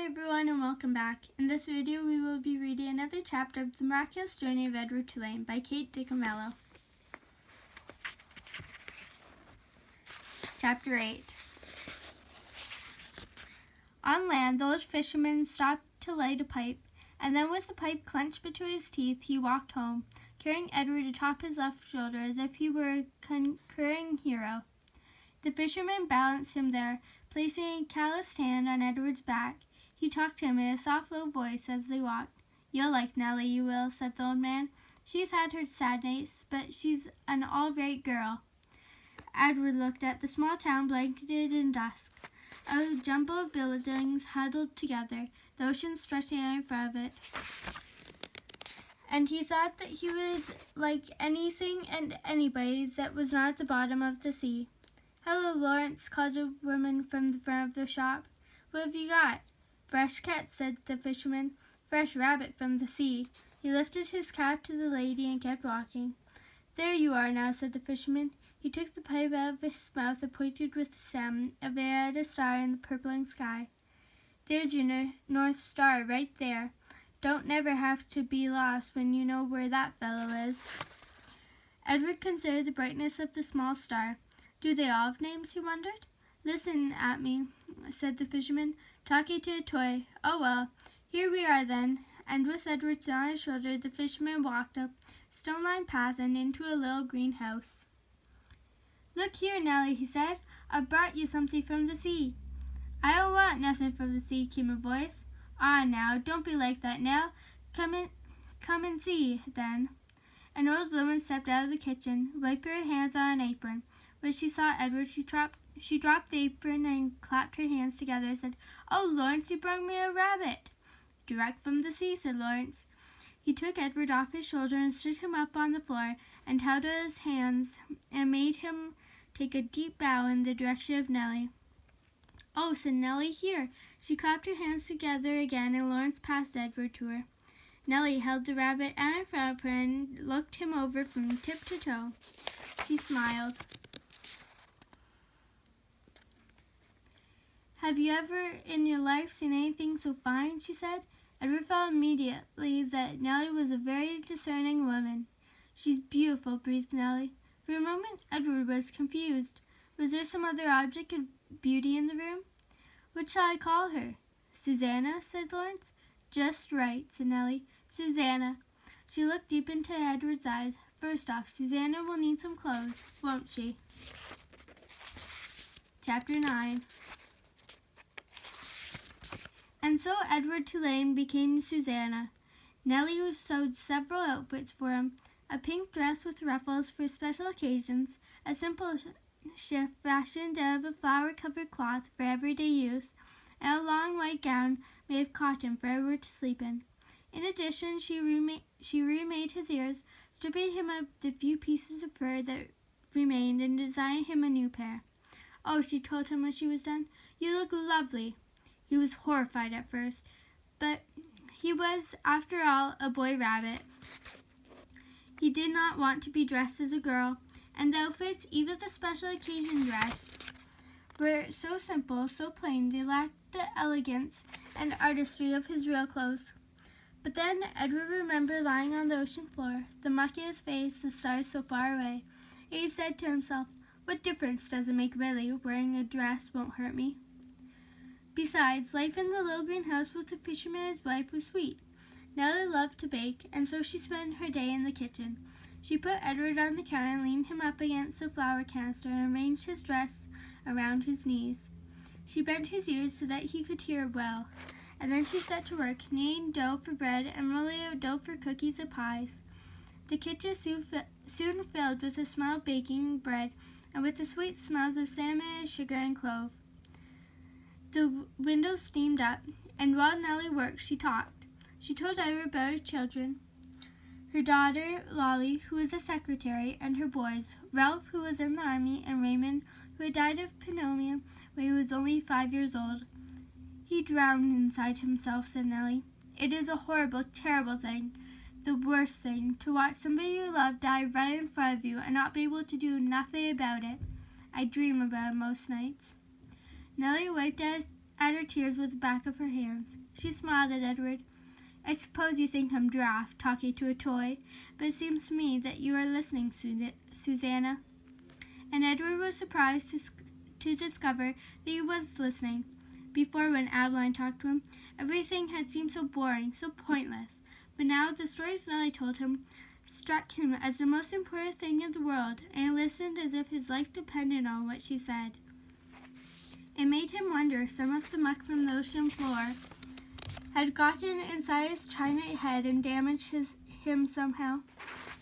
Hi everyone and welcome back. In this video we will be reading another chapter of The Miraculous Journey of Edward Tulane by Kate DiCarmelo. Chapter 8. On land, the old fisherman stopped to light a pipe, and then with the pipe clenched between his teeth he walked home, carrying Edward atop his left shoulder as if he were a conquering hero. The fisherman balanced him there, placing a calloused hand on Edward's back. He talked to him in a soft, low voice as they walked. "You'll like Nellie, you will," said the old man. "She's had her sad nights, but she's an all-right girl." Edward looked at the small town blanketed in dusk, a jumble of buildings huddled together, the ocean stretching out in front of it. And he thought that he would like anything and anybody that was not at the bottom of the sea. "Hello, Lawrence," called a woman from the front of the shop. "What have you got?" "Fresh catch," said the fisherman. "Fresh rabbit from the sea." He lifted his cap to the lady and kept walking. "There you are now," said the fisherman. He took the pipe out of his mouth and pointed with the stem of it at a star in the purpling sky. "There's your North Star right there. Don't never have to be lost when you know where that fellow is." Edward considered the brightness of the small star. "Do they all have names?" he wondered. "Listen at me," said the fisherman, talking to a toy. "Oh well, here we are then." And with Edward still on his shoulder, the fisherman walked up stone-lined path and into a little green house. "Look here, Nellie," he said. "I've brought you something from the sea." "I don't want nothing from the sea," came a voice. "Ah, now, don't be like that now. Come and see, then." An old woman stepped out of the kitchen, wiping her hands on an apron. When she saw Edward, she dropped the apron and clapped her hands together and said, "Oh, Lawrence, you brought me a rabbit." "Direct from the sea," said Lawrence. He took Edward off his shoulder and stood him up on the floor and held out his hands and made him take a deep bow in the direction of Nellie. "Oh," said Nellie, "here." She clapped her hands together again and Lawrence passed Edward to her. Nellie held the rabbit out in front of her and looked him over from tip to toe. She smiled. "Have you ever in your life seen anything so fine?" she said. Edward felt immediately that Nellie was a very discerning woman. "She's beautiful," breathed Nellie. For a moment Edward was confused. Was there some other object of beauty in the room? "What shall I call her?" "Susanna," said Lawrence. "Just right," said Nellie. "Susanna." She looked deep into Edward's eyes. "First off, Susanna will need some clothes, won't she?" Chapter 9. And so Edward Tulane became Susanna. Nellie sewed several outfits for him, a pink dress with ruffles for special occasions, a simple shift fashioned out of a flower-covered cloth for everyday use, and a long white gown made of cotton for Edward to sleep in. In addition, she remade his ears, stripping him of the few pieces of fur that remained and designing him a new pair. "Oh," she told him when she was done, "you look lovely." He was horrified at first, but he was, after all, a boy rabbit. He did not want to be dressed as a girl, and the outfits, even the special occasion dress, were so simple, so plain, they lacked the elegance and artistry of his real clothes. But then Edward remembered lying on the ocean floor, the muck in his face, the stars so far away, and he said to himself, "What difference does it make really? Wearing a dress won't hurt me." Besides, life in the little green house with the fisherman and his wife was sweet. Nellie loved to bake, and so she spent her day in the kitchen. She put Edward on the counter and leaned him up against the flour canister and arranged his dress around his knees. She bent his ears so that he could hear well, and then she set to work, kneading dough for bread and rolling out dough for cookies and pies. The kitchen soon filled with the smell of baking bread and with the sweet smells of cinnamon and sugar and clove. The windows steamed up, and while Nellie worked, she talked. She told Edward about her children, her daughter, Lolly, who was a secretary, and her boys, Ralph, who was in the army, and Raymond, who had died of pneumonia when he was only 5 years old. "He drowned inside himself," said Nellie. "It is a horrible, terrible thing, the worst thing, to watch somebody you love die right in front of you and not be able to do nothing about it. I dream about it most nights." Nellie wiped at at her tears with the back of her hands. She smiled at Edward. I suppose you think I'm daft, talking to a toy, but it seems to me that you are listening, Susanna. And Edward was surprised to discover that he was listening. Before, when Adeline talked to him, everything had seemed so boring, so pointless. But now the stories Nellie told him struck him as the most important thing in the world, and he listened as if his life depended on what she said. It made him wonder if some of the muck from the ocean floor had gotten inside his china head and damaged him somehow.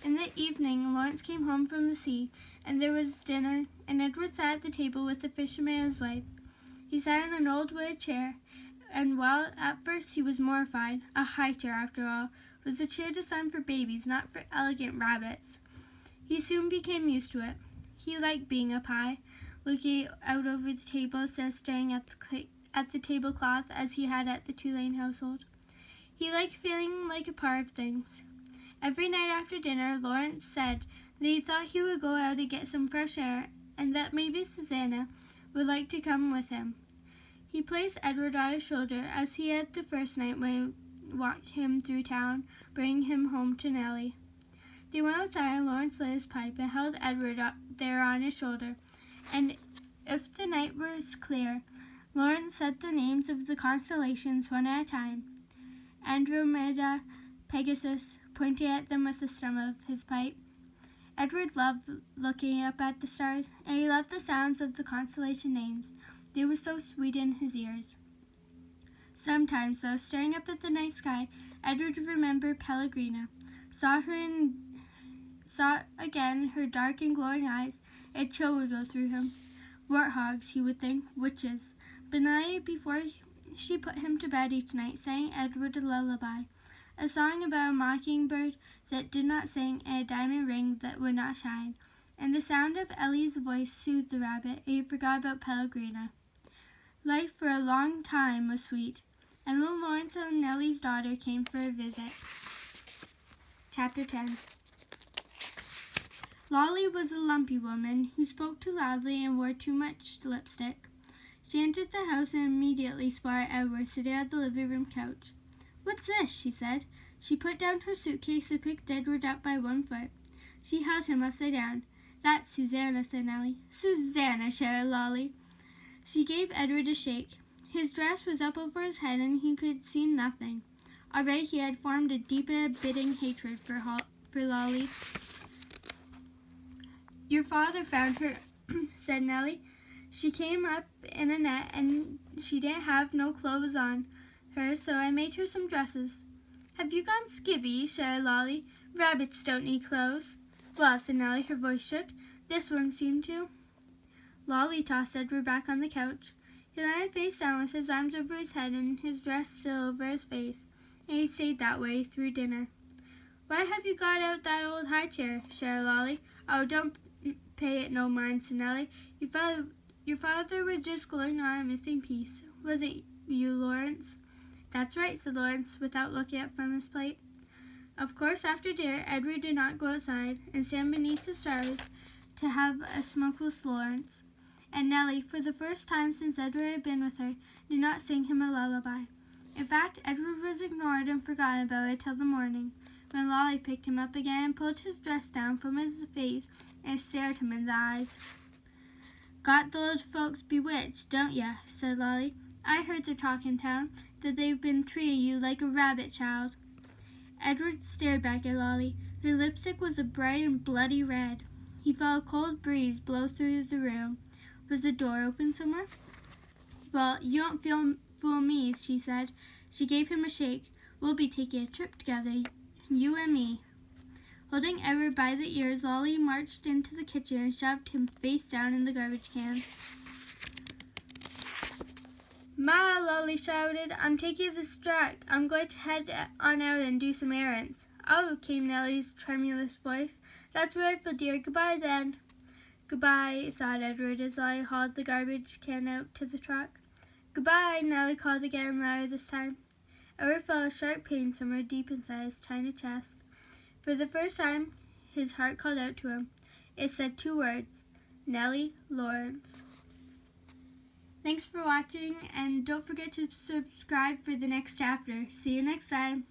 In the evening, Lawrence came home from the sea, and there was dinner, and Edward sat at the table with the fisherman and his wife. He sat in an old wood chair, and while at first he was mortified, a high chair, after all, was a chair designed for babies, not for elegant rabbits. He soon became used to it. He liked being up high, looking out over the table instead of staring at the tablecloth as he had at the Tulane household. He liked feeling like a part of things. Every night after dinner, Lawrence said that he thought he would go out and get some fresh air, and that maybe Susanna would like to come with him. He placed Edward on his shoulder as he had the first night when he walked him through town, bringing him home to Nellie. They went outside and Lawrence lit his pipe and held Edward up there on his shoulder, and if the night was clear, Lawrence said the names of the constellations one at a time. Andromeda, Pegasus, pointing at them with the stem of his pipe. Edward loved looking up at the stars, and he loved the sounds of the constellation names. They were so sweet in his ears. Sometimes, though, staring up at the night sky, Edward remembered Pellegrina, saw again her dark and glowing eyes. A chill would go through him. Warthogs, he would think, witches. But night before she put him to bed each night, sang Edward a lullaby, a song about a mockingbird that did not sing and a diamond ring that would not shine. And the sound of Ellie's voice soothed the rabbit, and he forgot about Pellegrina. Life for a long time was sweet, and little Lawrence and Nellie's daughter came for a visit. Chapter 10. Lolly was a lumpy woman who spoke too loudly and wore too much lipstick. She entered the house and immediately spotted Edward sitting on the living room couch. "What's this?" she said. She put down her suitcase and picked Edward up by one foot. She held him upside down. "That's Susanna," said Nellie. "Susanna," shouted Lolly. She gave Edward a shake. His dress was up over his head and he could see nothing. Already he had formed a deep and biting hatred for Lolly. "Your father found her," said Nellie. "She came up in a net and she didn't have no clothes on her, so I made her some dresses." "Have you gone skivvy?" shouted Lolly. "Rabbits don't need clothes." "Well," said Nellie, her voice shook, "this one seemed to." Lolly tossed Edward back on the couch. He lay face down with his arms over his head and his dress still over his face, and he stayed that way through dinner. "Why have you got out that old high chair?" shouted Lolly. "Oh, don't pay it no mind," said Nellie. Your father was just gluing on a missing piece. Was it you, Lawrence?" "That's right," said Lawrence, without looking up from his plate. Of course, after dinner, Edward did not go outside and stand beneath the stars to have a smoke with Lawrence. And Nellie, for the first time since Edward had been with her, did not sing him a lullaby. In fact, Edward was ignored and forgotten about it till the morning, when Lolly picked him up again and pulled his dress down from his face and stared him in the eyes. "Got the old folks bewitched, don't ya?" said Lolly. "I heard the talk in town, that they've been treating you like a rabbit child." Edward stared back at Lolly. Her lipstick was a bright and bloody red. He felt a cold breeze blow through the room. Was the door open somewhere? "Well, you won't fool me," she said. She gave him a shake. "We'll be taking a trip together, you and me." Holding Edward by the ears, Lolly marched into the kitchen and shoved him face down in the garbage can. "Ma," Lolly shouted, "I'm taking this track. I'm going to head on out and do some errands." "Oh," came Nellie's tremulous voice. "That's wonderful, dear. Goodbye, then." "Goodbye," thought Edward as Lolly hauled the garbage can out to the truck. "Goodbye," Nellie called again, louder this time. Edward felt a sharp pain somewhere deep inside his china chest. For the first time, his heart called out to him. It said two words: Nellie Lawrence. Thanks for watching, and don't forget to subscribe for the next chapter. See you next time.